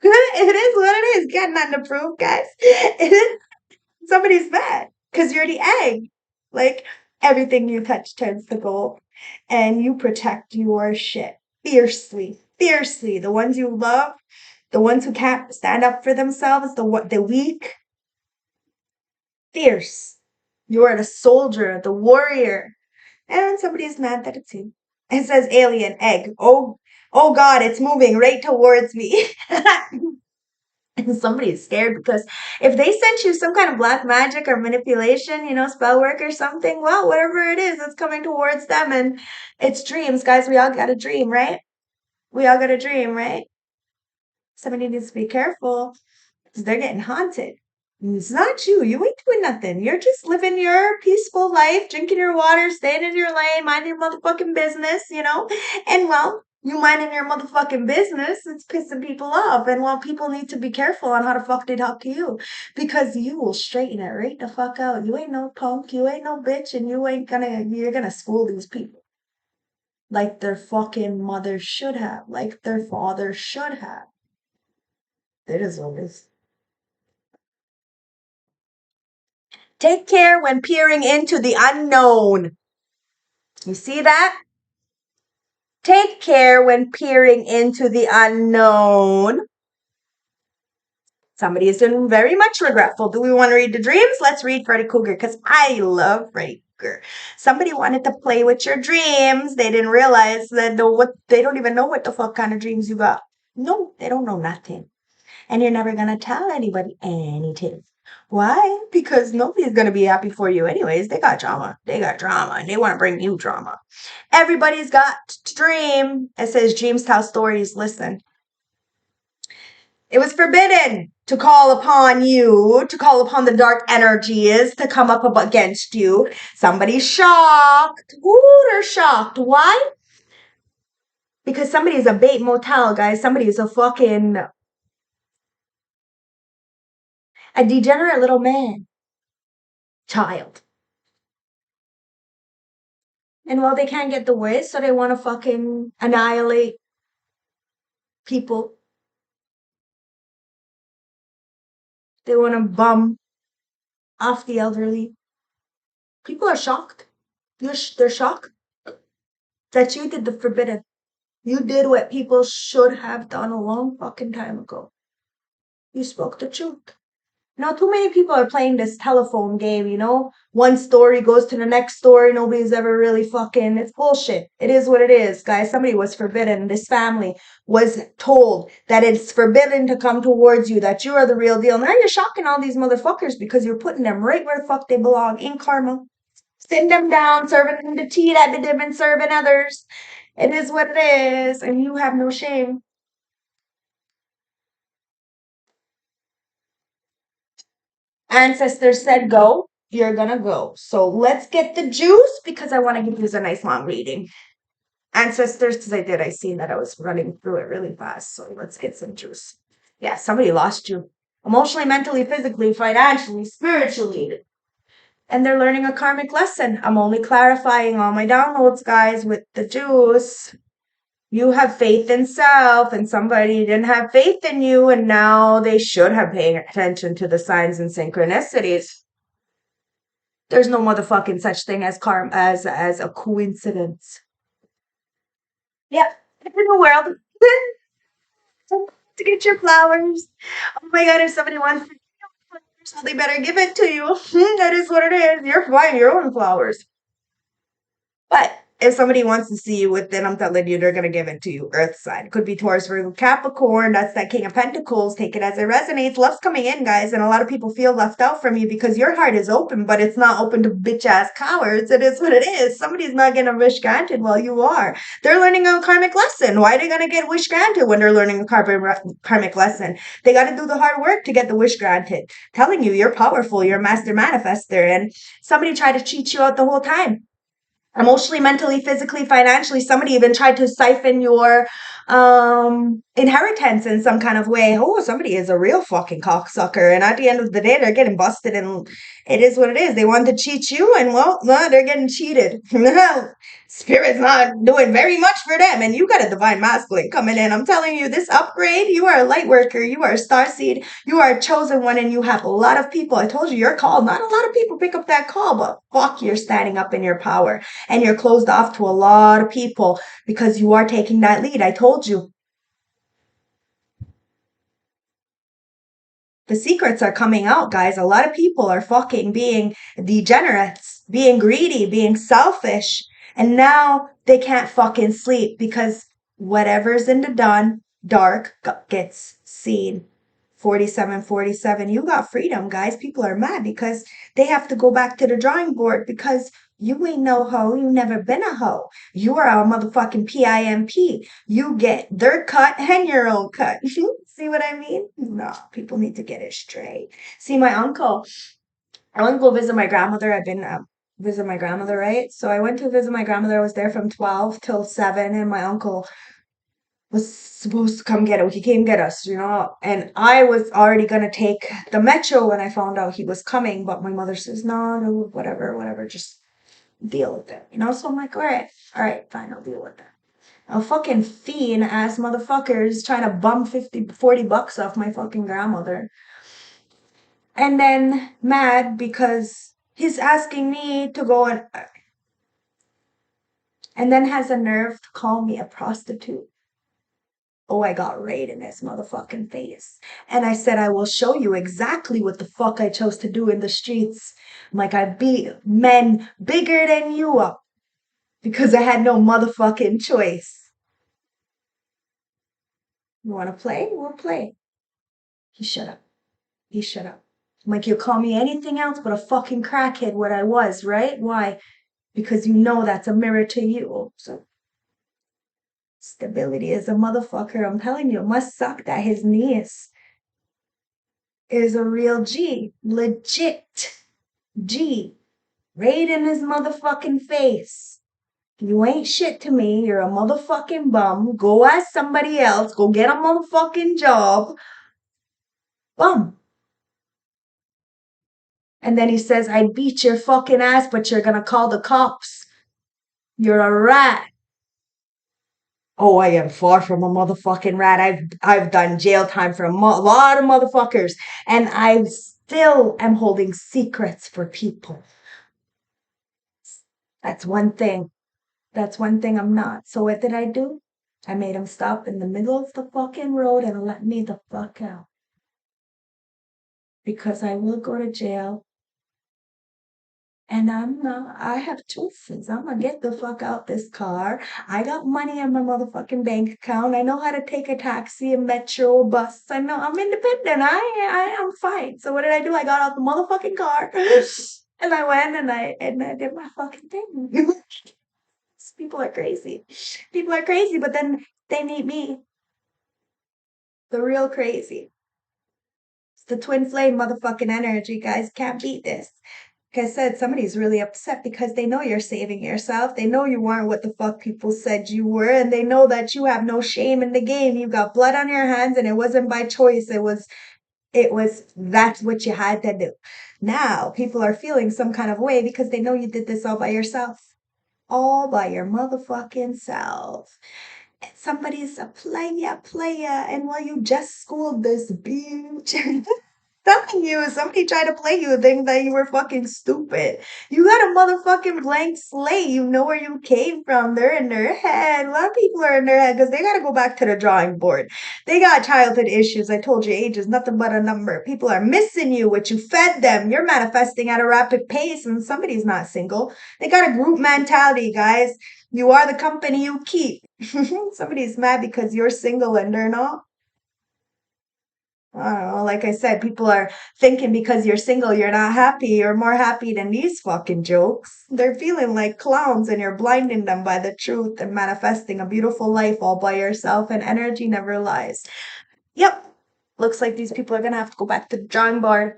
It is what it is. Got nothing to prove, guys. Somebody's mad because you're the egg. Like everything you touch turns to gold, and you protect your shit fiercely, fiercely. The ones you love, the ones who can't stand up for themselves, the weak, fierce. You are the soldier, the warrior. And somebody's mad that it's you. It says alien egg. Oh God, it's moving right towards me. And somebody's scared because if they sent you some kind of black magic or manipulation, spell work or something, well, whatever it is, it's coming towards them. And it's dreams, guys. We all got a dream, right? We all got a dream, right? Somebody needs to be careful because they're getting haunted. It's not you. You ain't doing nothing. You're just living your peaceful life, drinking your water, staying in your lane, minding your motherfucking business, And well, you minding your motherfucking business, it's pissing people off. And well, people need to be careful on how the fuck they talk to you because you will straighten it right the fuck out. You ain't no punk. You ain't no bitch. And you're gonna school these people like their fucking mother should have, like their father should have. It is what it is. Take care when peering into the unknown. You see that? Take care when peering into the unknown. Somebody is doing very much regretful. Do we want to read the dreams? Let's read Freddy Cougar because I love Freddy Cougar. Somebody wanted to play with your dreams. They didn't realize that they don't even know what the fuck kind of dreams you got. No, they don't know nothing. And you're never going to tell anybody anything. Why? Because nobody's going to be happy for you anyways. They got drama. They got drama and they want to bring you drama. Everybody's got to dream. It says dreams tell stories. Listen. It was forbidden to call upon you, to call upon the dark energies to come up against you. Somebody's shocked. Ooh, they're shocked. Why? Because somebody is a bait motel, guys. Somebody is a degenerate little man. Child. And well, they can't get the way, so they want to fucking annihilate people. They want to bum off the elderly. People are shocked. They're shocked that you did the forbidden. You did what people should have done a long fucking time ago. You spoke the truth. Now, too many people are playing this telephone game, you know? One story goes to the next story. Nobody's ever really fucking. It's bullshit. It is what it is, guys. Somebody was forbidden. This family was told that it's forbidden to come towards you, that you are the real deal. Now you're shocking all these motherfuckers because you're putting them right where the fuck they belong in karma. Sitting them down, serving them the tea that they've been serving others. It is what it is, and you have no shame. Ancestors said go, you're gonna go. So let's get the juice because I want to give you a nice long reading. Ancestors, because I seen that I was running through it really fast. So let's get some juice. Yeah, somebody lost you emotionally, mentally, physically, financially, spiritually. And they're learning a karmic lesson. I'm only clarifying all my downloads, guys, with the juice. You have faith in self, and somebody didn't have faith in you, and now they should have paid attention to the signs and synchronicities. There's no motherfucking such thing as as a coincidence. Yeah, in the world to get your flowers. Oh my god, if somebody wants to flowers, well, they better give it to you. That is what it is. You're fine, your own flowers. But if somebody wants to see you with it, I'm telling you, they're going to give it to you. Earth sign. Could be Taurus, Virgo, Capricorn. That's that King of Pentacles. Take it as it resonates. Love's coming in, guys. And a lot of people feel left out from you because your heart is open, but it's not open to bitch-ass cowards. It is what it is. Somebody's not getting a wish granted while you are. They're learning a karmic lesson. Why are they going to get wish granted when they're learning a karmic lesson? They got to do the hard work to get the wish granted. Telling you, you're powerful. You're a master manifester. And somebody tried to cheat you out the whole time, emotionally, mentally, physically, financially. Somebody even tried to siphon your inheritance in some kind of way. Oh, somebody is a real fucking cocksucker. And at the end of the day, they're getting busted, and it is what it is. They want to cheat you, and well, no, they're getting cheated. Spirit's not doing very much for them, and you got a divine masculine coming in. I'm telling you, this upgrade, you are a light worker, you are a star seed, you are a chosen one, and you have a lot of people. I told you, you're called. Not a lot of people pick up that call, but fuck, you're standing up in your power, and you're closed off to a lot of people because you are taking that lead. I told you. The secrets are coming out, guys. A lot of people are fucking being degenerates, being greedy, being selfish. And now they can't fucking sleep because whatever's in the dark gets seen. 4747. You got freedom, guys. People are mad because they have to go back to the drawing board because you ain't no hoe. You never been a hoe. You are a motherfucking PIMP. You get their cut and your own cut. See what I mean? No, people need to get it straight. See, my uncle, I went to go visit my grandmother. I've been visit my grandmother, right? So I went to visit my grandmother. I was there from 12 till 7, and my uncle was supposed to come get us. He came get us, you know. And I was already gonna take the metro when I found out he was coming, but my mother says, no, no, whatever, just deal with it, you know. So I'm like, all right, fine, I'll deal with it. A fucking fiend ass motherfuckers trying to bum 50, 40 bucks off my fucking grandmother. And then mad because he's asking me to go and then has a nerve to call me a prostitute. Oh, I got right in his motherfucking face. And I said, I will show you exactly what the fuck I chose to do in the streets. I'm like, I beat men bigger than you up because I had no motherfucking choice. You want to play? We'll play. He shut up. He shut up. I'm like, you call me anything else but a fucking crackhead, what I was, right? Why? Because you know that's a mirror to you. So stability is a motherfucker. I'm telling you, it must suck that his niece is a real G. Legit G. Right in his motherfucking face. You ain't shit to me. You're a motherfucking bum. Go ask somebody else. Go get a motherfucking job. Bum. And then he says, I beat your fucking ass, but you're gonna call the cops. You're a rat. Oh, I am far from a motherfucking rat. I've done jail time for a lot of motherfuckers, and I still am holding secrets for people. That's one thing. That's one thing I'm not. So what did I do? I made him stop in the middle of the fucking road and let me the fuck out. Because I will go to jail. And I have choices. I'm gonna get the fuck out this car. I got money in my motherfucking bank account. I know how to take a taxi, a metro, a bus. I know I'm independent. I am fine. So what did I do? I got out the motherfucking car and I went and I did my fucking thing. People are crazy. People are crazy, but then they meet me, the real crazy. It's the twin flame motherfucking energy, guys. Can't beat this. Like I said, somebody's really upset because they know you're saving yourself. They know you aren't what the fuck people said you were, and they know that you have no shame in the game. You got blood on your hands, and it wasn't by choice. It was that's what you had to do. Now people are feeling some kind of way because they know you did this all by yourself. All by your motherfucking self. And somebody's a player, and while you just schooled this bitch. Telling you, somebody tried to play you, think that you were fucking stupid. You got a motherfucking blank slate. You know where you came from. They're in their head. A lot of people are in their head because they got to go back to the drawing board. They got childhood issues. I told you, age is nothing but a number. People are missing you, what you fed them. You're manifesting at a rapid pace, and somebody's not single. They got a group mentality, guys. You are the company you keep. Somebody's mad because you're single and they're not. I don't know, like I said, people are thinking because you're single, you're not happy. You're more happy than these fucking jokes. They're feeling like clowns and you're blinding them by the truth and manifesting a beautiful life all by yourself, and energy never lies. Yep. Looks like these people are going to have to go back to the drawing board.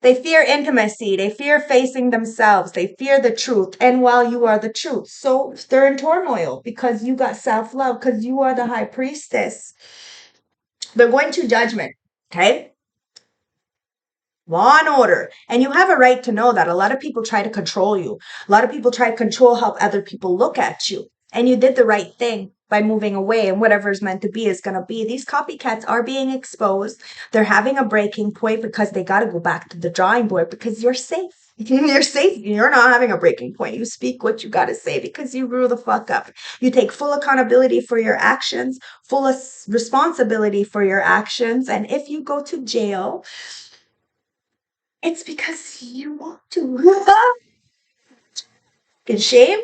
They fear intimacy. They fear facing themselves. They fear the truth. And while you are the truth. So they're in turmoil because you got self love, because you are the high priestess. They're going to judgment. Okay. Law and order. And you have a right to know that a lot of people try to control you. A lot of people try to control how other people look at you. And you did the right thing by moving away, and whatever's meant to be is going to be. These copycats are being exposed. They're having a breaking point because they got to go back to the drawing board because you're safe. You're safe. You're not having a breaking point. You speak what you got to say because you grew the fuck up. You take full accountability for your actions, full responsibility for your actions. And if you go to jail, it's because you want to. In shame,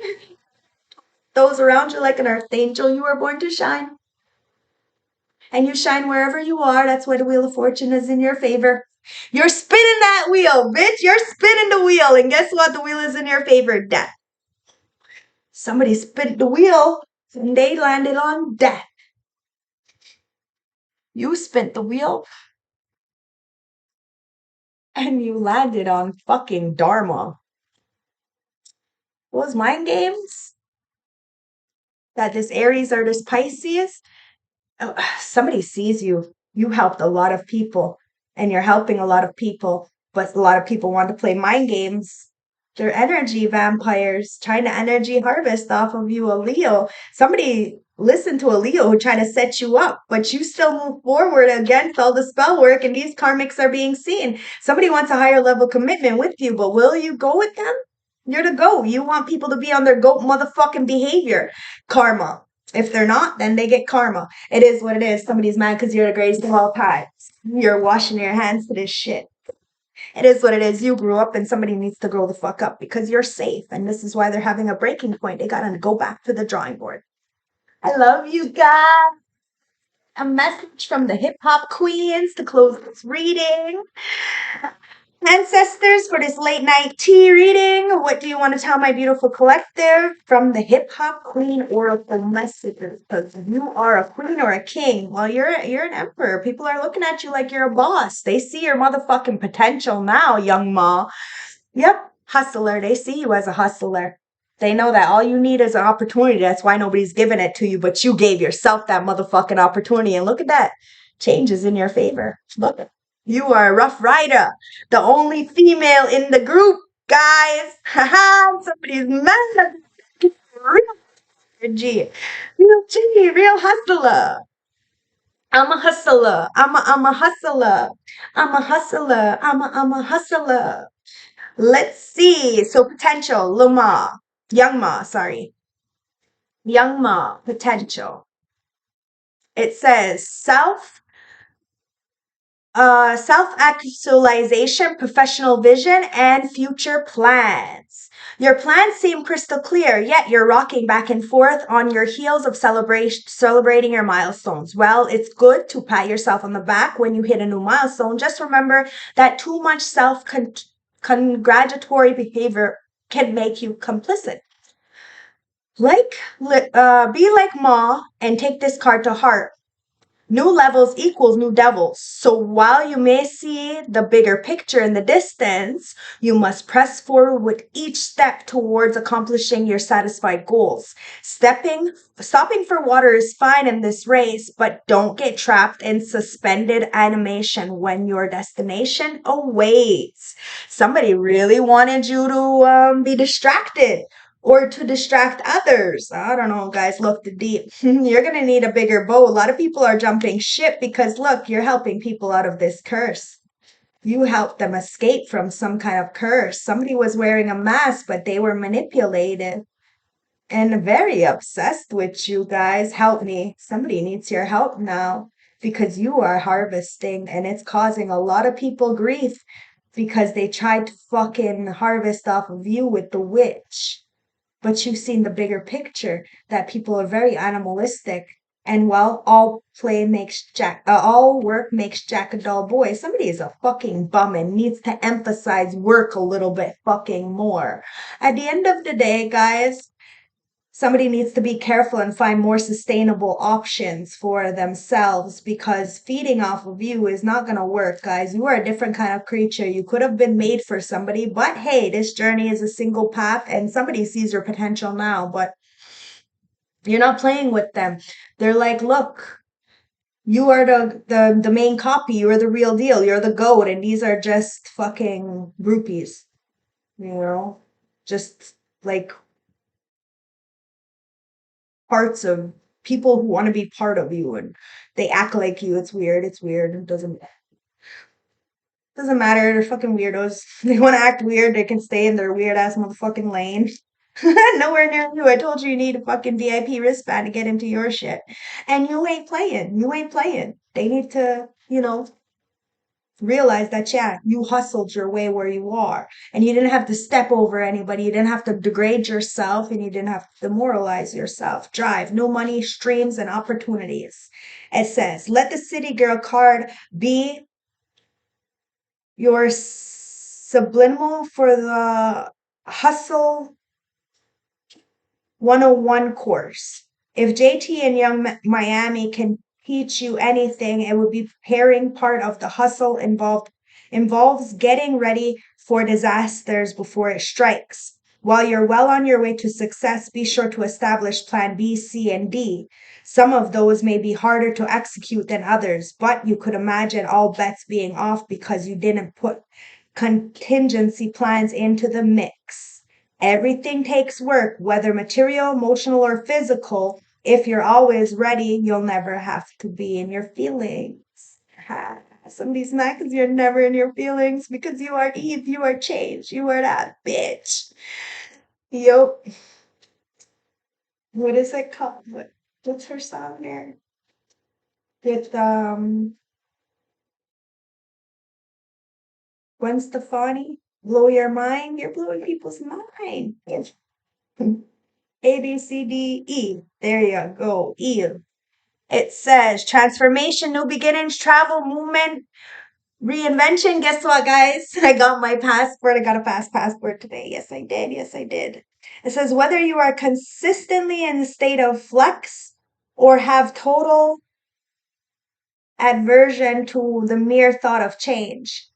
those around you like an earth angel, you were born to shine. And you shine wherever you are. That's why the wheel of fortune is in your favor. You're spinning that wheel, bitch. You're spinning the wheel. And guess what? The wheel is in your favor. Death. Somebody spin the wheel and they landed on death. You spent the wheel and you landed on fucking Dharma. Those mind games that this Aries or this Pisces, somebody sees you. You helped a lot of people and you're helping a lot of people, but a lot of people want to play mind games. They're energy vampires trying to energy harvest off of you, a Leo. Somebody listen to a Leo who tried to set you up, but you still move forward against all the spell work, and these karmics are being seen. Somebody wants a higher level commitment with you, but will you go with them? You're the goat. You want people to be on their goat motherfucking behavior. Karma. If they're not, then they get karma. It is what it is. Somebody's mad because you're the greatest of all time. You're washing your hands to this shit. It is what it is. You grew up and somebody needs to grow the fuck up because you're safe. And this is why they're having a breaking point. They got to go back to the drawing board. I love you guys. A message from the hip hop queens to close this reading. Ancestors, for this late night tea reading, what do you want to tell my beautiful collective from the hip hop queen oracle messages? Because you are a queen or a king. Well, you're an emperor. People are looking at you like you're a boss. They see your motherfucking potential now, young ma. Yep, hustler. They see you as a hustler. They know that all you need is an opportunity. That's why nobody's giving it to you, but you gave yourself that motherfucking opportunity. And look at that. Change is in your favor. Look. You are a rough rider. The only female in the group, guys. Haha, somebody's mad. G. Real G, real hustler. I'm a hustler. I'm a hustler. I'm a hustler. I'm a hustler. Let's see. So potential, Luma. Young Ma, sorry. Young Ma, potential. It says self-actualization, professional vision, and future plans. Your plans seem crystal clear, yet you're rocking back and forth on your heels of celebrating your milestones. Well, it's good to pat yourself on the back when you hit a new milestone. Just remember that too much self-congratulatory behavior can make you complicit. Be like Ma and take this card to heart. New levels equals new devils. So while you may see the bigger picture in the distance, you must press forward with each step towards accomplishing your satisfied goals. Stopping for water is fine in this race, but don't get trapped in suspended animation when your destination awaits. Somebody really wanted you to be distracted or to distract others. I don't know, guys, look the deep. You're going to need a bigger boat. A lot of people are jumping ship because, look, you're helping people out of this curse. You helped them escape from some kind of curse. Somebody was wearing a mask, but they were manipulated and very obsessed with you guys. Help me. Somebody needs your help now because you are harvesting and it's causing a lot of people grief because they tried to fucking harvest off of you with the witch, but you've seen the bigger picture that people are very animalistic. And well, all work makes Jack a dull boy. Somebody is a fucking bum and needs to emphasize work a little bit fucking more. At the end of the day, guys, somebody needs to be careful and find more sustainable options for themselves because feeding off of you is not going to work, guys. You are a different kind of creature. You could have been made for somebody, but hey, this journey is a single path and somebody sees your potential now, but you're not playing with them. They're like, look, you are the main copy. You're the real deal. You're the goat. And these are just fucking groupies, just like parts of people who want to be part of you and they act like you. It's weird. It's weird. It doesn't matter. They're fucking weirdos. They want to act weird. They can stay in their weird ass motherfucking lane. Nowhere near you. I told you you need a fucking VIP wristband to get into your shit. And you ain't playing. You ain't playing. They need to, realize that, yeah, you hustled your way where you are and you didn't have to step over anybody. You didn't have to degrade yourself and you didn't have to demoralize yourself. Drive, no money, streams, and opportunities. It says, let the city girl card be your subliminal for the hustle 101 course. If JT and Young Miami can teach you anything, it would be preparing. Part of the hustle involves getting ready for disasters before it strikes. While you're well on your way to success, be sure to establish plan B, C, and D. Some of those may be harder to execute than others, but you could imagine all bets being off because you didn't put contingency plans into the mix. Everything takes work, whether material, emotional, or physical. If you're always ready, you'll never have to be in your feelings. Somebody's mad because you're never in your feelings because you are Eve, you are changed, you are that bitch. Yup. What is it called? What's her song there? With Gwen Stefani? Blow your mind? You're blowing people's mind. A, B, C, D, E. There you go. E. It says transformation, new beginnings, travel, movement, reinvention. Guess what, guys? I got my passport. I got a fast passport today. Yes, I did. Yes, I did. It says whether you are consistently in a state of flex or have total aversion to the mere thought of change.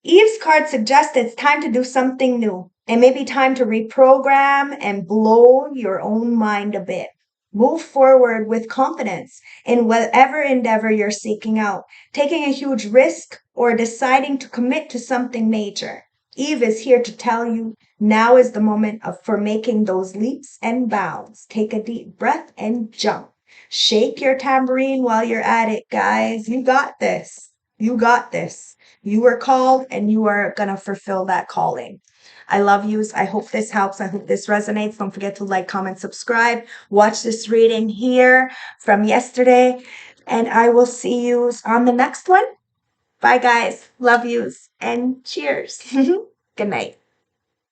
Eve's card suggests it's time to do something new. It may be time to reprogram and blow your own mind a bit. Move forward with confidence in whatever endeavor you're seeking out, taking a huge risk or deciding to commit to something major. Eve is here to tell you now is the moment for making those leaps and bounds. Take a deep breath and jump. Shake your tambourine while you're at it, guys. You got this. You got this. You were called and you are going to fulfill that calling. I love yous. I hope this helps. I hope this resonates. Don't forget to like, comment, subscribe. Watch this reading here from yesterday. And I will see you on the next one. Bye, guys. Love yous. And cheers. Good night.